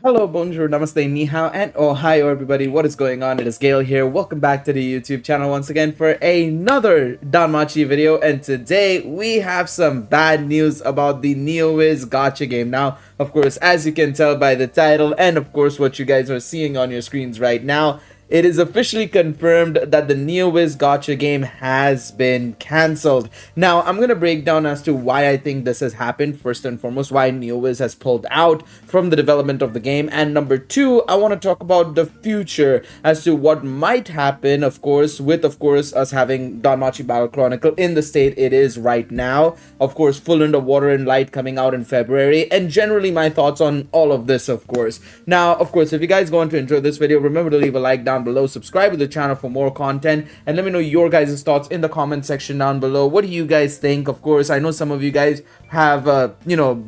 Hello, bonjour, namaste, ni hao, and oh hi everybody, what is going on? It is Gail here. Welcome back to the YouTube channel once again for another Danmachi video, and today we have some bad news about the Neowiz Gacha game. Now, of course, as you can tell by the title and of course what you guys are seeing on your screens right now, it is officially confirmed that the Neowiz Gacha game has been cancelled. Now, I'm going to break down as to why I think this has happened, first and foremost, why Neowiz has pulled out from the development of the game, and number two, I want to talk about the future as to what might happen, of course, with, of course, us having Danmachi Battle Chronicle in the state it is right now, of course, Full Under Water and Light coming out in February, and generally my thoughts on all of this, of course. Now, of course, if you guys going to enjoy this video, remember to leave a like down below, subscribe to the channel for more content, and let me know your guys' thoughts in the comment section down below. What do you guys think? Of course, I know some of you guys have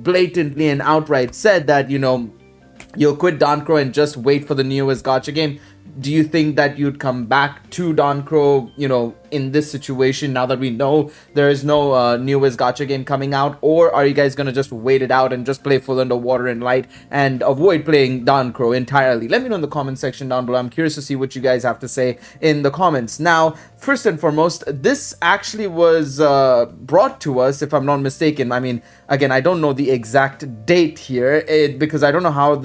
blatantly and outright said that you'll quit Dancro and just wait for the Neowiz Gacha game. Do you think that you'd come back to Dancro, in this situation now that we know there is no Neowiz Gacha game coming out? Or are you guys gonna just wait it out and just play Full Under Water and Light and avoid playing Dancro entirely? Let me know in the comment section down below. I'm curious to see what you guys have to say in the comments. Now, first and foremost, this actually was brought to us, if I'm not mistaken. I mean, again, I don't know the exact date here because I don't know how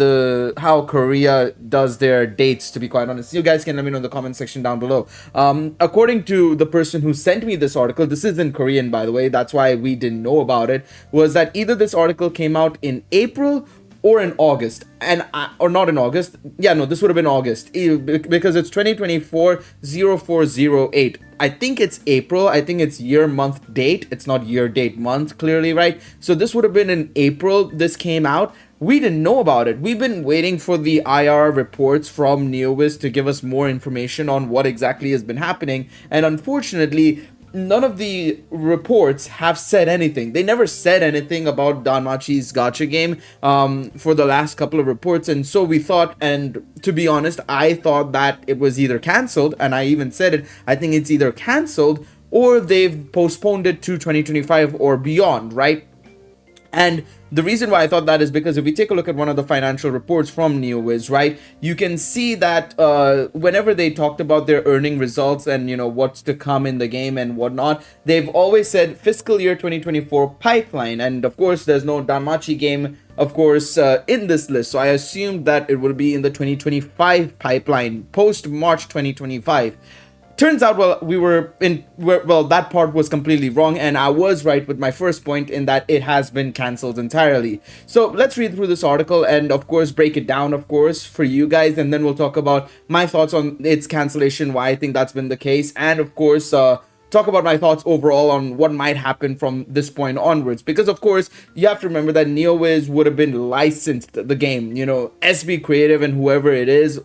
Korea does their dates, to be quite honest. You guys can let me know in the comment section down below. According to the person who sent me this article, this is in Korean, by the way, that's why we didn't know about it, was that either this article came out in April or in August, and or not in August. Yeah, no, this would have been August because it's 2024-0408. I think it's April. I think it's year, month, date. It's not year, date, month, clearly, right? So this would have been in April. This came out. We didn't know about it. We've been waiting for the IR reports from Neowiz to give us more information on what exactly has been happening, and unfortunately, none of the reports have said anything. They never said anything about Danmachi's Gacha game for the last couple of reports, and so we thought, and to be honest, I thought that it was either cancelled, and I even said it, I think it's either cancelled or they've postponed it to 2025 or beyond, right? And the reason why I thought that is because if we take a look at one of the financial reports from Neowiz, right, you can see that whenever they talked about their earning results and, what's to come in the game and whatnot, they've always said fiscal year 2024 pipeline. And of course, there's no Danmachi game, of course, in this list. So I assumed that it would be in the 2025 pipeline, post-March 2025. Turns out, that part was completely wrong, and I was right with my first point in that it has been cancelled entirely. So let's read through this article and, of course, break it down, of course, for you guys, and then we'll talk about my thoughts on its cancellation, why I think that's been the case, and, of course, talk about my thoughts overall on what might happen from this point onwards, because of course you have to remember that Neowiz would have been licensed the game, SB Creative and whoever it is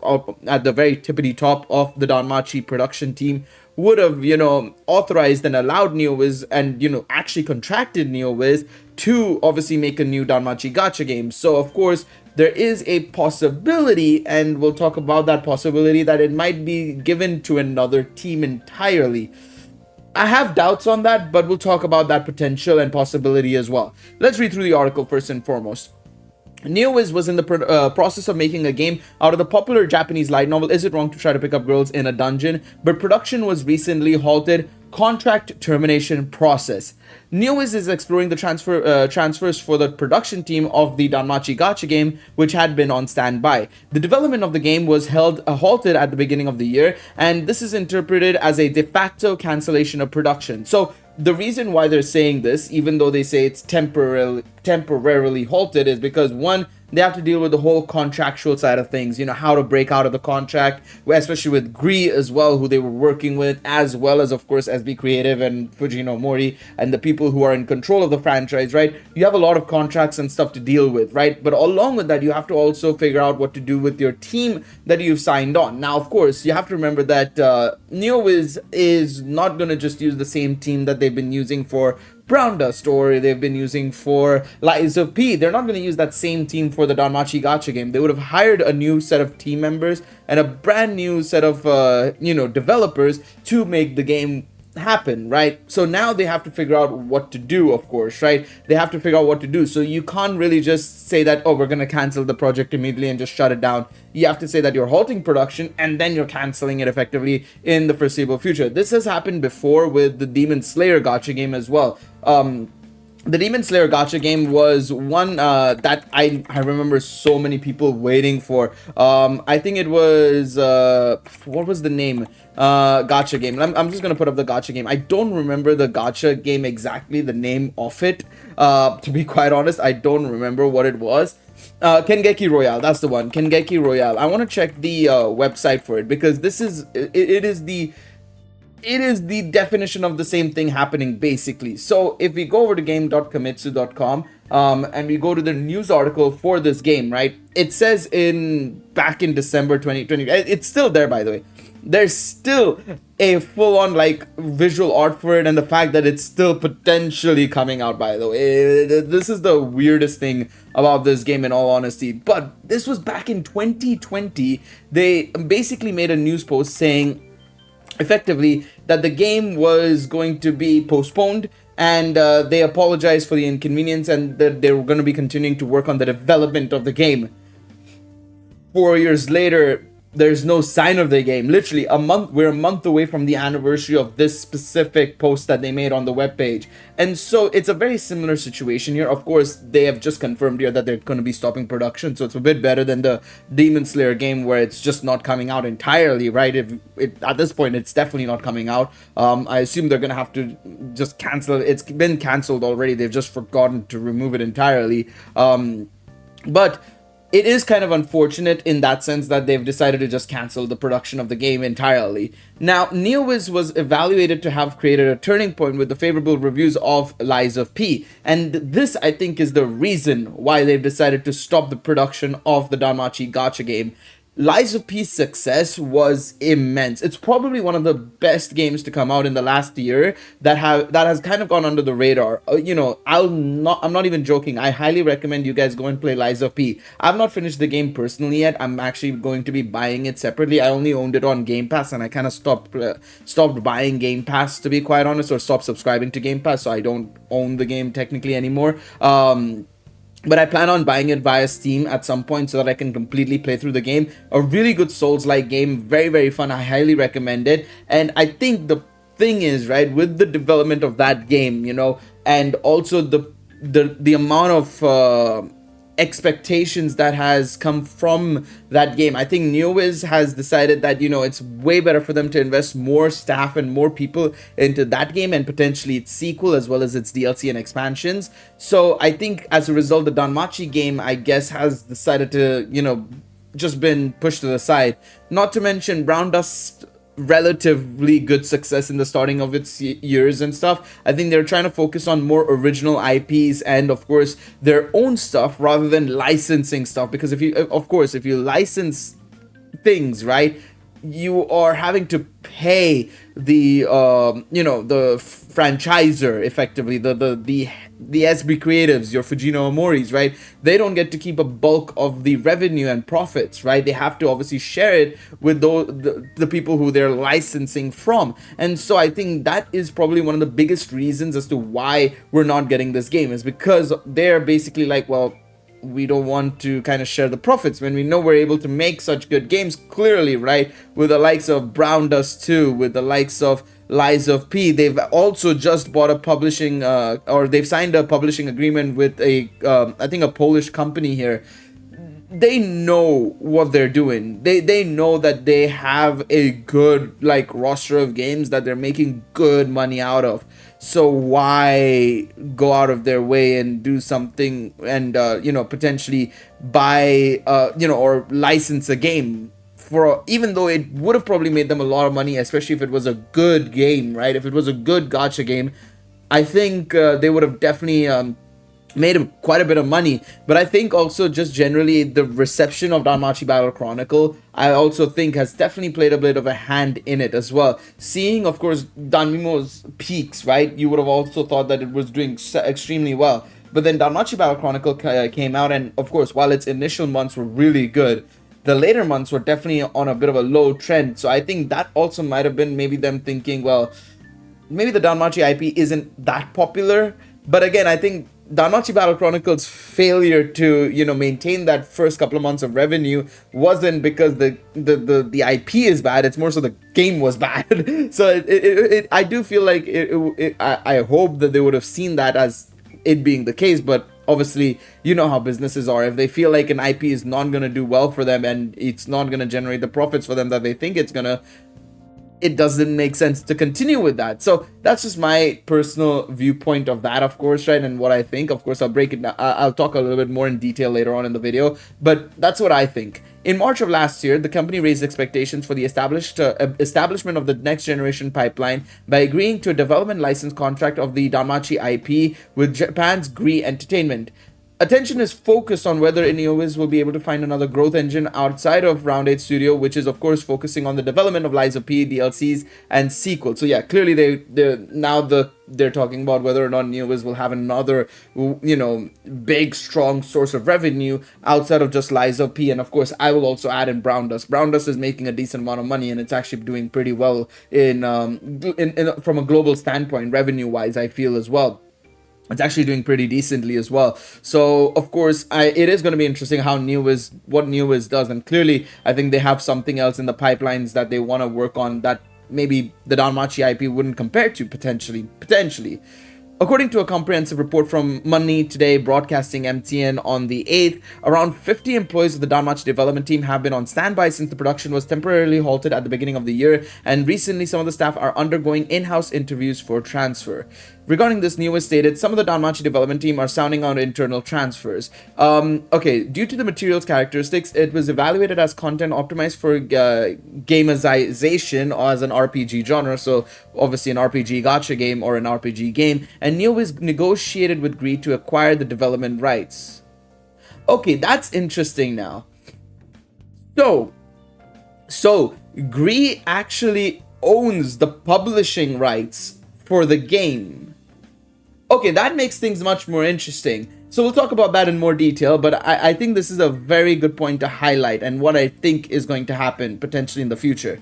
at the very tippity top of the Danmachi production team would have authorized and allowed Neowiz and actually contracted Neowiz to obviously make a new Danmachi Gacha game. So of course there is a possibility, and we'll talk about that possibility, that it might be given to another team entirely. I have doubts on that, but we'll talk about that potential and possibility as well. Let's read through the article first and foremost. Neowiz was in the process of making a game out of the popular Japanese light novel Is It Wrong to Try to Pick Up Girls in a Dungeon, but production was recently halted. Contract termination process. Neowiz is exploring the transfers for the production team of the Danmachi Gacha game, which had been on standby. The development of the game was halted at the beginning of the year, and this is interpreted as a de facto cancellation of production. So the reason why they're saying this, even though they say it's temporarily halted, is because one, they have to deal with the whole contractual side of things, how to break out of the contract, especially with Gree as well, who they were working with, as well as, of course, SB Creative and Fujino Mori and the people who are in control of the franchise, right? You have a lot of contracts and stuff to deal with, right? But along with that, you have to also figure out what to do with your team that you've signed on. Now, of course, you have to remember that Neowiz is not going to just use the same team that they've been using for Brown Dust or they've been using for Lies of P. They're not going to use that same team for the Danmachi Gacha game. They would have hired a new set of team members and a brand new set of developers to make the game happen, right? So now they have to figure out what to do, of course, right? They have to figure out what to do. So you can't really just say that, oh, we're going to cancel the project immediately and just shut it down. You have to say that you're halting production and then you're canceling it effectively in the foreseeable future. This has happened before with the Demon Slayer gacha game as well. The Demon Slayer gacha game was one that I remember so many people waiting for. I think it was what was the name? Gacha game. I'm just gonna put up the gacha game. I don't remember the gacha game exactly, the name of it. To be quite honest, I don't remember what it was. Kengeki Royale, that's the one. Kengeki Royale. I want to check the website for it, because this is it is the definition of the same thing happening, basically. So if we go over to game.komitsu.com and we go to the news article for this game, right, it says back in December 2020, it's still there, by the way. There's still a full-on like visual art for it, and the fact that it's still potentially coming out, by the way. This is the weirdest thing about this game, in all honesty. But this was back in 2020. They basically made a news post saying effectively that the game was going to be postponed, and they apologized for the inconvenience, and that they were going to be continuing to work on the development of the game. 4 years later, there's no sign of the game. Literally we're a month away from the anniversary of this specific post that they made on the webpage. And so it's a very similar situation here. Of course, they have just confirmed here that they're going to be stopping production, so it's a bit better than the Demon Slayer game where it's just not coming out entirely, right? At this point, it's definitely not coming out. I assume they're going to have to just cancel it. It's been canceled already. They've just forgotten to remove it entirely. But it is kind of unfortunate in that sense that they've decided to just cancel the production of the game entirely. Now, Neowiz was evaluated to have created a turning point with the favorable reviews of Lies of P. And this, I think, is the reason why they've decided to stop the production of the Danmachi Gacha game. Lies of P's success was immense. It's probably one of the best games to come out in the last year that has kind of gone under the radar. I'm not even joking. I highly recommend you guys go and play Lies of P. I've not finished the game personally yet. I'm actually going to be buying it separately. I only owned it on Game Pass, and I kind of stopped buying Game Pass, to be quite honest, or stopped subscribing to Game Pass, so I don't own the game technically anymore. But I plan on buying it via Steam at some point so that I can completely play through the game. A really good Souls-like game, very, very fun. I highly recommend it. And I think the thing is, right, with the development of that game, and also the amount of expectations that has come from that game, I think Neowiz has decided that it's way better for them to invest more staff and more people into that game, and potentially its sequel as well as its DLC and expansions. So I think as a result, the Danmachi game, I guess, has decided to just been pushed to the side. Not to mention Brown Dust relatively good success in the starting of its years and stuff. I think they're trying to focus on more original IPs and of course their own stuff rather than licensing stuff, because if you license things, right, you are having to pay the the franchisor, effectively the SB Creatives, your Fujino Amoris, right? They don't get to keep a bulk of the revenue and profits, right? They have to obviously share it with the people who they're licensing from. And so I think that is probably one of the biggest reasons as to why we're not getting this game, is because they're basically like, well, we don't want to kind of share the profits when we know we're able to make such good games, clearly, right? With the likes of Brown Dust 2, with the likes of Lies of P. They've also just bought a publishing, or they've signed a publishing agreement with I think a Polish company here. They know what they're doing. They know that they have a good roster of games that they're making good money out of. So why go out of their way and do something and potentially buy or license a game for, even though it would have probably made them a lot of money, especially if it was a good game, right? If it was a good gacha game, I think they would have definitely made quite a bit of money. But I think also just generally the reception of Danmachi Battle Chronicle, I also think has definitely played a bit of a hand in it as well. Seeing, of course, Danmemo's peaks, right? You would have also thought that it was doing extremely well. But then Danmachi Battle Chronicle came out, and of course, while its initial months were really good, the later months were definitely on a bit of a low trend. So I think that also might have been maybe them thinking, well, maybe the Danmachi IP isn't that popular, but again, I think Danmachi Battle Chronicles' failure to maintain that first couple of months of revenue wasn't because the IP is bad. It's more so the game was bad. So I do feel like I hope that they would have seen that as it being the case, but obviously you know how businesses are. If they feel like an IP is not going to do well for them and it's not going to generate the profits for them that they think it's going to, it doesn't make sense to continue with that. So that's just my personal viewpoint of that, of course, right? And what I think. Of course, I'll break it down. I'll talk a little bit more in detail later on in the video, but that's what I think. In March of last year, the company raised expectations for the establishment of the next generation pipeline by agreeing to a development license contract of the Danmachi IP with Japan's Gree Entertainment. Attention is focused on whether Neowiz will be able to find another growth engine outside of Round 8 Studio, which is of course focusing on the development of Lies of P, DLCs, and sequels. So yeah, clearly they're talking about whether or not Neowiz will have another, big, strong source of revenue outside of just Lies of P. And of course, I will also add in Brown Dust. Brown Dust is making a decent amount of money, and it's actually doing pretty well in from a global standpoint, revenue-wise, I feel as well. It's actually doing pretty decently as well. So of course, it is going to be interesting what Neowiz does, and clearly I think they have something else in the pipelines that they want to work on that maybe the Danmachi IP wouldn't compare to potentially. According to a comprehensive report from Money Today Broadcasting MTN on the 8th, around 50 employees of the Danmachi development team have been on standby since the production was temporarily halted at the beginning of the year, and recently some of the staff are undergoing in-house interviews for transfer. Regarding this, Neowiz stated, some of the Danmachi development team are sounding out internal transfers. Okay, due to the material's characteristics, it was evaluated as content optimized for gamization as an RPG genre, so obviously an RPG gacha game or an RPG game, and Neowiz negotiated with Gree to acquire the development rights. Okay, that's interesting now. So Gree actually owns the publishing rights for the game. Okay, that makes things much more interesting. So we'll talk about that in more detail, but I think this is a very good point to highlight and what I think is going to happen potentially in the future.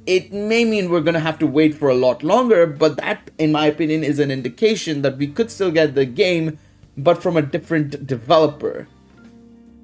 It may mean we're going to have to wait for a lot longer, but that, in my opinion, is an indication that we could still get the game, but from a different developer.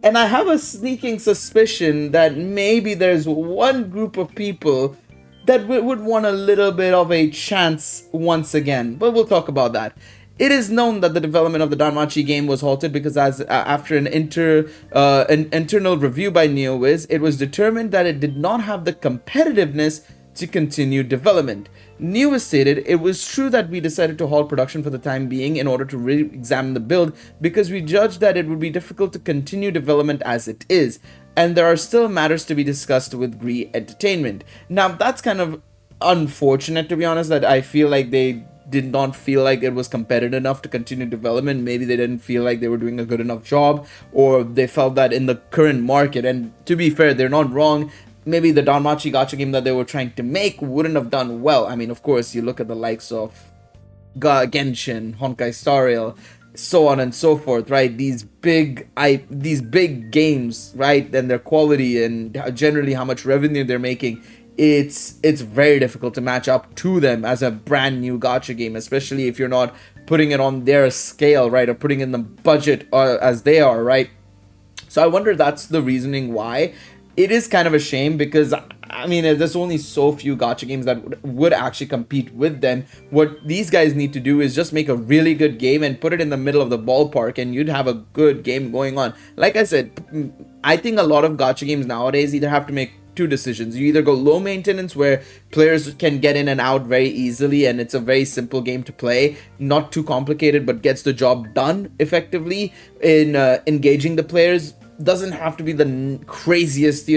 And I have a sneaking suspicion that maybe there's one group of people that would want a little bit of a chance once again, but we'll talk about that. It is known that the development of the Danmachi game was halted because after an internal review by Neowiz, it was determined that it did not have the competitiveness to continue development. Neowiz stated, it was true that we decided to halt production for the time being in order to re-examine the build because we judged that it would be difficult to continue development as it is, and there are still matters to be discussed with Gree Entertainment. Now, that's kind of unfortunate, to be honest, that I feel like they did not feel like it was competitive enough to continue development. Maybe they didn't feel like they were doing a good enough job, or they felt that in the current market, and to be fair, they're not wrong, maybe the Danmachi Gacha game that they were trying to make wouldn't have done well. I mean, of course, you look at the likes of Genshin, Honkai Star Rail, so on and so forth, right? These big games, right? And their quality and generally how much revenue they're making, it's very difficult to match up to them as a brand new gacha game, especially if you're not putting it on their scale, right? Or putting in the budget as they are, right? So I wonder that's the reasoning why. It is kind of a shame because, I mean, there's only so few gacha games that would actually compete with them. What these guys need to do is just make a really good game and put it in the middle of the ballpark, and you'd have a good game going on. Like I said, I think a lot of gacha games nowadays either have to make two decisions. You either go low maintenance, where players can get in and out very easily and it's a very simple game to play, not too complicated, but gets the job done effectively in engaging the players. Doesn't have to be the craziest,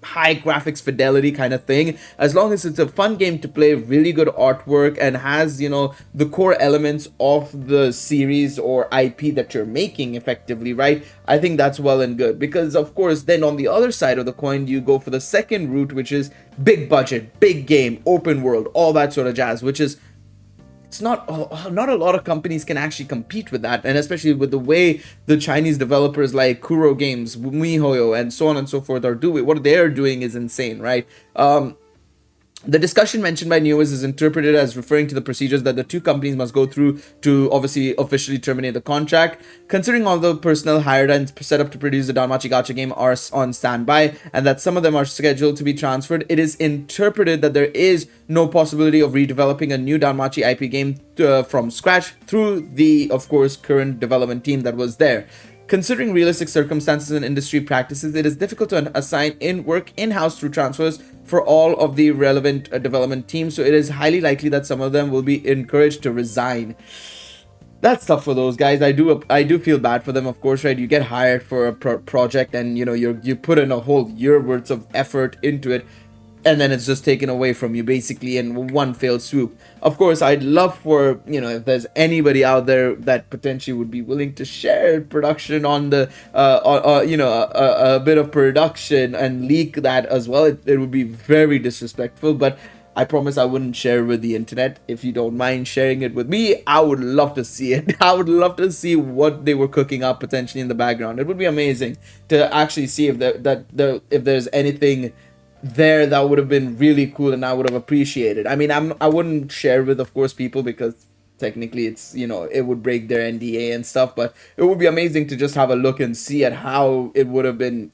high graphics fidelity kind of thing. As long as it's a fun game to play, really good artwork, and has, the core elements of the series or IP that you're making effectively, right? I think that's well and good. Because, of course, then on the other side of the coin, you go for the second route, which is big budget, big game, open world, all that sort of jazz, which is it's not a lot of companies can actually compete with that, and especially with the way the Chinese developers like Kuro Games, MiHoYo, and so on and so forth are doing. What they're doing is insane, right? The discussion mentioned by Neowiz is interpreted as referring to the procedures that the two companies must go through to obviously officially terminate the contract. Considering all the personnel hired and set up to produce the Danmachi Gacha game are on standby, and that some of them are scheduled to be transferred, it is interpreted that there is no possibility of redeveloping a new Danmachi IP game from scratch through the, of course, current development team that was there. Considering realistic circumstances and industry practices, it is difficult to assign work in-house through transfers for all of the relevant development teams, so it is highly likely that some of them will be encouraged to resign. That's tough for those guys. I do feel bad for them, of course, right? You get hired for a project, and you put in a whole year worth of effort into it, and then it's just taken away from you basically in one fell swoop. Of course, I'd love for, if there's anybody out there that potentially would be willing to share production on the a bit of production and leak that as well. It would be very disrespectful, but I promise I wouldn't share with the internet. If you don't mind sharing it with me, I would love to see it. I would love to see what they were cooking up potentially in the background. It would be amazing to actually see if if there's anything there that would have been really cool and I would have appreciated. I mean, I wouldn't share with, of course, people, because technically it's, it would break their NDA and stuff, but it would be amazing to just have a look and see at how it would have been,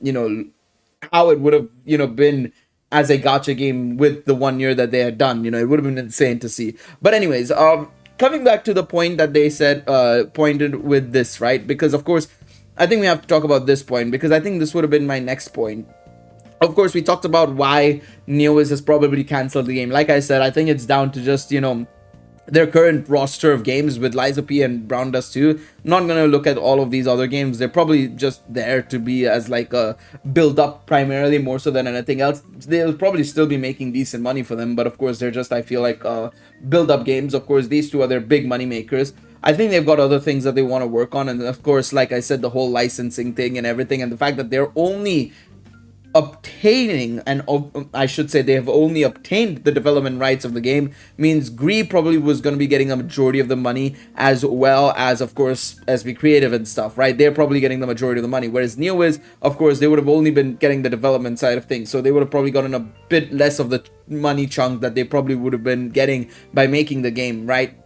how it would have, been as a gacha game with the 1 year that they had done. It would have been insane to see. But anyways, coming back to the point that they said, pointed with this, right? Because of course, I think we have to talk about this point, because I think this would have been my next point. Of course, we talked about why Neowiz has probably cancelled the game. Like I said, I think it's down to just, their current roster of games with Liza P and Brown Dust 2. Not going to look at all of these other games. They're probably just there to be as like a build up primarily, more so than anything else. They'll probably still be making decent money for them, but of course, they're just, I feel like, build up games. Of course, these two are their big money makers. I think they've got other things that they want to work on. And of course, like I said, the whole licensing thing and everything, and the fact that they're only obtaining, and I should say they have only obtained the development rights of the game, means Gree probably was going to be getting a majority of the money, as well as, of course, SB Creative and stuff, right? They're probably getting the majority of the money, whereas Neowiz, of course, they would have only been getting the development side of things, so they would have probably gotten a bit less of the money chunk that they probably would have been getting by making the game, right?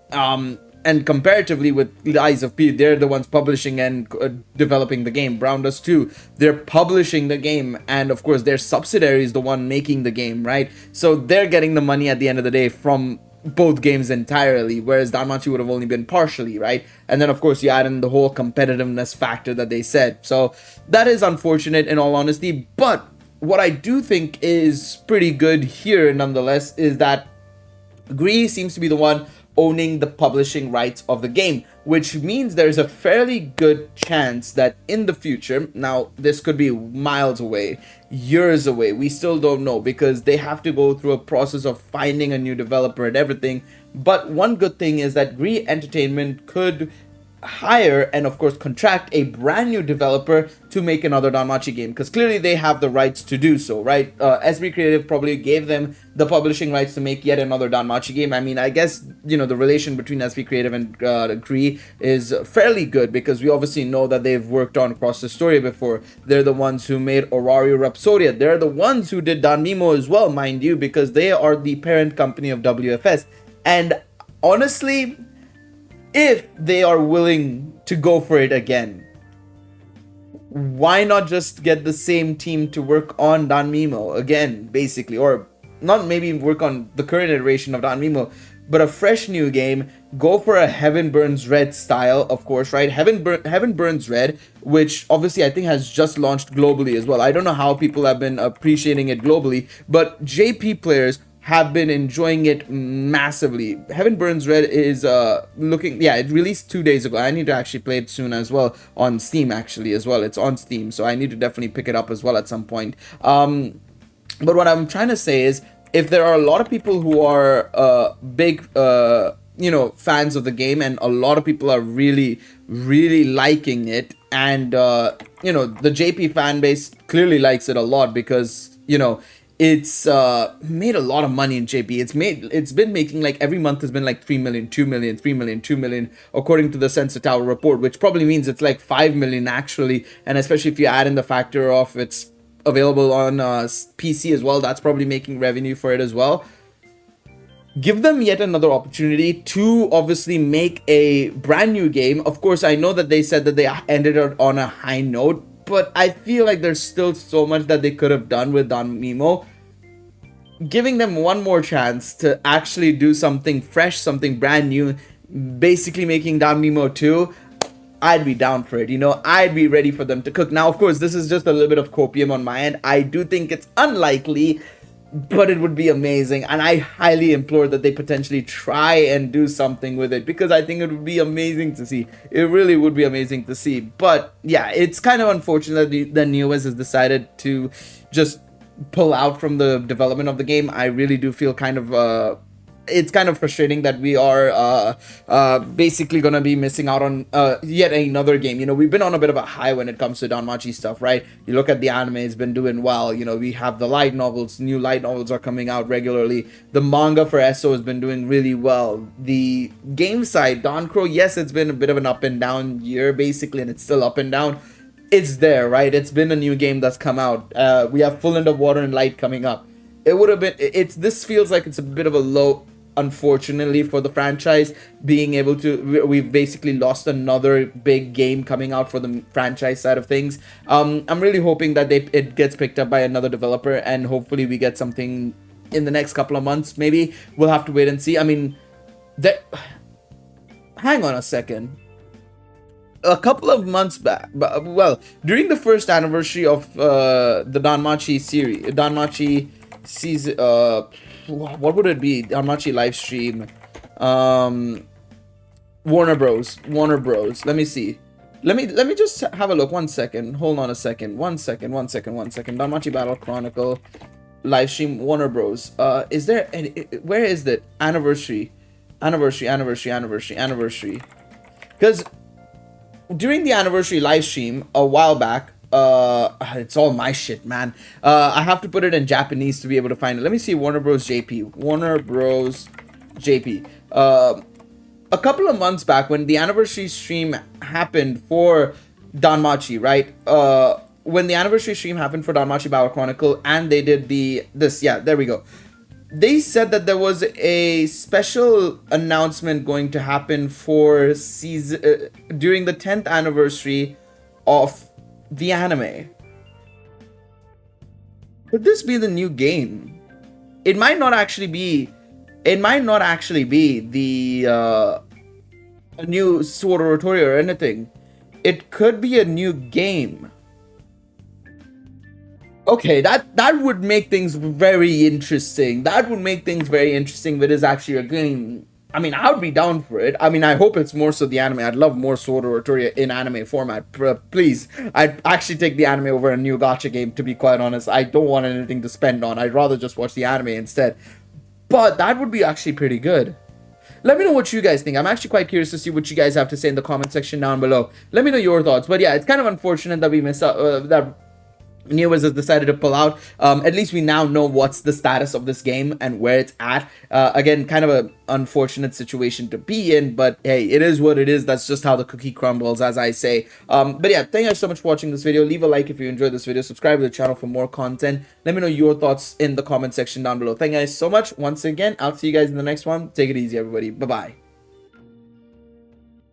And comparatively with Lies of P, they're the ones publishing and developing the game. Brown Dust 2, they're publishing the game, and of course their subsidiary is the one making the game, right? So they're getting the money at the end of the day from both games entirely, whereas Danmachi would have only been partially, right? And then of course you add in the whole competitiveness factor that they said. So that is unfortunate in all honesty, but what I do think is pretty good here nonetheless is that Gree seems to be the one owning the publishing rights of the game, which means there's a fairly good chance that in the future, now this could be miles away, years away, we still don't know, because they have to go through a process of finding a new developer and everything. But one good thing is that Gree Entertainment could hire and of course contract a brand new developer to make another Danmachi game, because clearly they have the rights to do so, right? SB Creative probably gave them the publishing rights to make yet another Danmachi game. I mean, I guess, the relation between SB Creative and Gree is fairly good, because we obviously know that they've worked on Cross the Story before. They're the ones who made Orario Rhapsodia. They're the ones who did Danmemo as well, mind you, because they are the parent company of WFS. And honestly, if they are willing to go for it again, why not just get the same team to work on Danmemo again, basically, or not maybe work on the current iteration of Danmemo, but a fresh new game. Go for a Heaven Burns Red style, of course, right? Heaven Burns Red, which obviously I think has just launched globally as well. I don't know how people have been appreciating it globally, but JP players have been enjoying it massively. Heaven Burns Red is it released 2 days ago. I need to actually play it soon as well on Steam, actually, as well. It's on Steam, so I need to definitely pick it up as well at some point. But what I'm trying to say is, if there are a lot of people who are big fans of the game, and a lot of people are really liking it, and the JP fan base clearly likes it a lot, because it's made a lot of money in JP. It's been making, like, every month has been like 3 million, 2 million, 3 million, 2 million, according to the Sensor Tower report, which probably means it's like 5 million actually. And especially if you add in the factor of it's available on PC as well, that's probably making revenue for it as well. give them yet another opportunity to obviously make a brand new game. Of course, I know that they said that they ended it on a high note, but I feel like there's still so much that they could have done with Danmemo. Giving them one more chance to actually do something fresh, something brand new, basically making Danmemo 2, I'd be down for it. You know, I'd be ready for them to cook. Now, of course, this is just a little bit of copium on my end. I do think it's unlikely, but it would be amazing, and I highly implore that they potentially try and do something with it, because I think it would be amazing to see. It really would be amazing to see. But yeah, it's kind of unfortunate that Neowiz has decided to just pull out from the development of the game. I really do feel kind of it's kind of frustrating that we are basically gonna be missing out on yet another game. You know, we've been on a bit of a high when it comes to Danmachi stuff, right? You look at the anime, it's been doing well. You know, we have the light novels, new light novels are coming out regularly. The manga for SO has been doing really well. The game side, Dancro, yes, it's been a bit of an up and down year basically, and it's still up and down. It's there, right? It's been a new game that's come out. We have Full End of Water and Light coming up. It would have been, this feels like it's a bit of a low, unfortunately, for the franchise, being able to, we've basically lost another big game coming out for the franchise side of things. I'm really hoping that it gets picked up by another developer, and hopefully we get something in the next couple of months. Maybe we'll have to wait and see. I mean, hang on a second. A couple of months back, well, during the first anniversary of the Danmachi series, Danmachi season, what would it be? Danmachi live stream, Warner Bros. Let me see. Let me just have a look. 1 second. Hold on a second. 1 second. Danmachi Battle Chronicle live stream, Warner Bros. Is there any? Where is that anniversary? Anniversary. Because during the anniversary live stream a while back, it's all my shit, man. I have to put it in Japanese to be able to find it. Let me see. Warner Bros. JP. A couple of months back, when the anniversary stream happened for Danmachi, right? When the anniversary stream happened for Danmachi Battle Chronicle, and they did yeah, there we go. They said that there was a special announcement going to happen for season during the 10th anniversary of the anime. Could this be the new game? It might not actually be. It might not actually be the a new Sword Oratory or anything. It could be a new game. Okay, that would make things very interesting. That would make things very interesting if it is actually a game. I mean, I would be down for it. I mean, I hope it's more so the anime. I'd love more Sword Oratory in anime format. Please, I'd actually take the anime over a new gacha game, to be quite honest. I don't want anything to spend on. I'd rather just watch the anime instead. But that would be actually pretty good. Let me know what you guys think. I'm actually quite curious to see what you guys have to say in the comment section down below. Let me know your thoughts. But yeah, it's kind of unfortunate that we missed out, that Neowiz has decided to pull out. At least we now know what's the status of this game and where it's at. Again, kind of an unfortunate situation to be in, but hey, it is what it is. That's just how the cookie crumbles, as I say. But yeah, thank you guys so much for watching this video. Leave a like if you enjoyed this video. Subscribe to the channel for more content. Let me know your thoughts in the comment section down below. Thank you guys so much. Once again, I'll see you guys in the next one. Take it easy, everybody. Bye-bye.